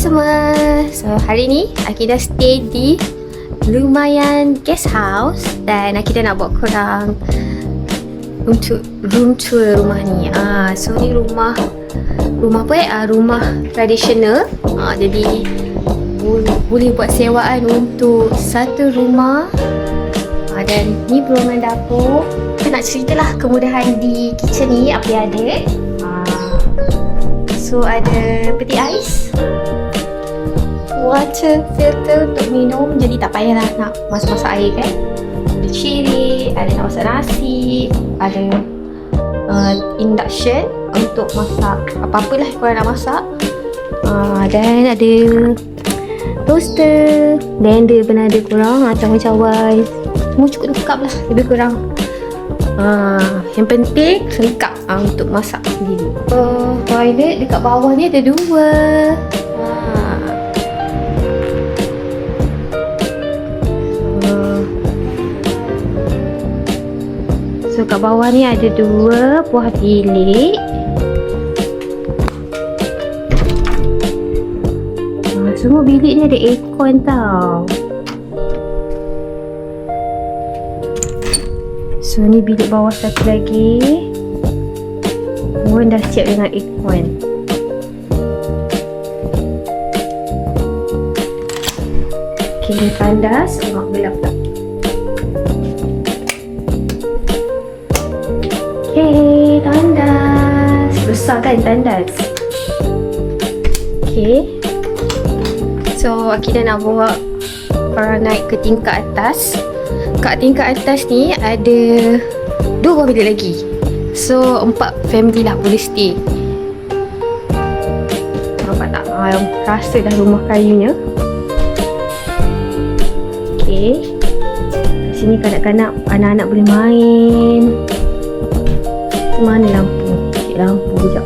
semua. So hari ni Akidah stay di Lumayan Guest House dan Akidah nak buat korang room tour rumah ni. So ni rumah apa rumah tradisional. Jadi boleh buat sewaan untuk satu rumah. Dan ni perumahan dapur. Kita nak ceritalah kemudahan di kitchen ni apa yang ada. So ada peti ais, water filter untuk minum, jadi tak payahlah nak masak-masak air kan. Ada cili, ada nak masak nasi, ada induction untuk masak apa-apalah korang nak masak. Dan ada toaster, blender pun ada korang, cawan-cawan, semua cukup lengkap lah lebih kurang. Yang penting lengkap untuk masak sendiri. Toilet dekat bawah ni ada dua. So kat bawah ni ada dua buah bilik. Semua bilik ni ada aircon tau. So ni bilik bawah satu lagi. Pun dah siap dengan aircon. Okay, ni tandas. Gelap tak? Okay, tandas. Besar kan tandas? Okay. So Akidah nak bawa korang naik ke tingkat atas. Kat tingkat atas ni ada dua buah bilik lagi. So 4 family lah boleh stay. Nampak tak? Rasa dah rumah kayunya. Okay. Sini kanak-kanak, anak-anak boleh main. Mana lampu? Cik lampu sekejap.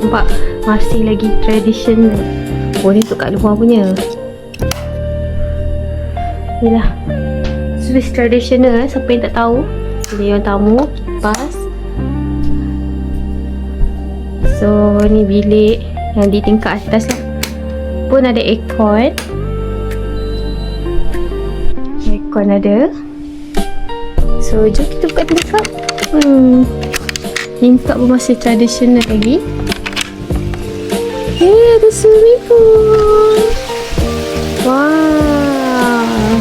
Nampak? Masih lagi traditional. Oh ni untuk kat luar punya. Inilah Swiss traditional. Siapa yang tak tahu, ini yang tamu, kipas. So ni bilik yang di tingkat atas lah. Pun ada aircon. Aircon ada. So jom kita buka tingkap. Tingkap pun masih tradisional lagi. Ada swimming pool. Wow.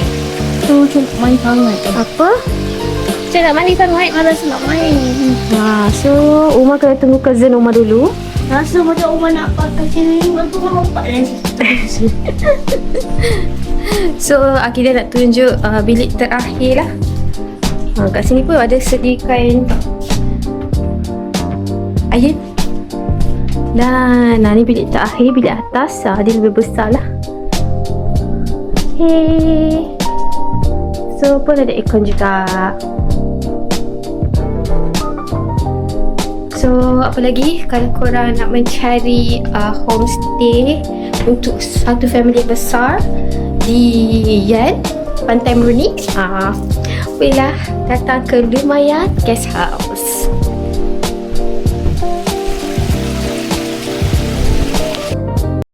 So macam main sangat. Apa? Saya nak mandi sangat, malas nak main. So Umar kena tunggu cousin Umar dulu. Rasa macam Umar nak pakai cili, lepas tu Umar lompat lagi. So Akidah nak tunjuk bilik terakhir lah. Kat sini pun ada sediakan air. Dan ni bilik terakhir, bilik atas. Dia lebih besar lah. Okay. So pun ada aircon juga. So apa lagi, kalau korang nak mencari homestay untuk satu family besar di Yan, Pantai Meruni, bolehlah datang ke Lumayan Guest House.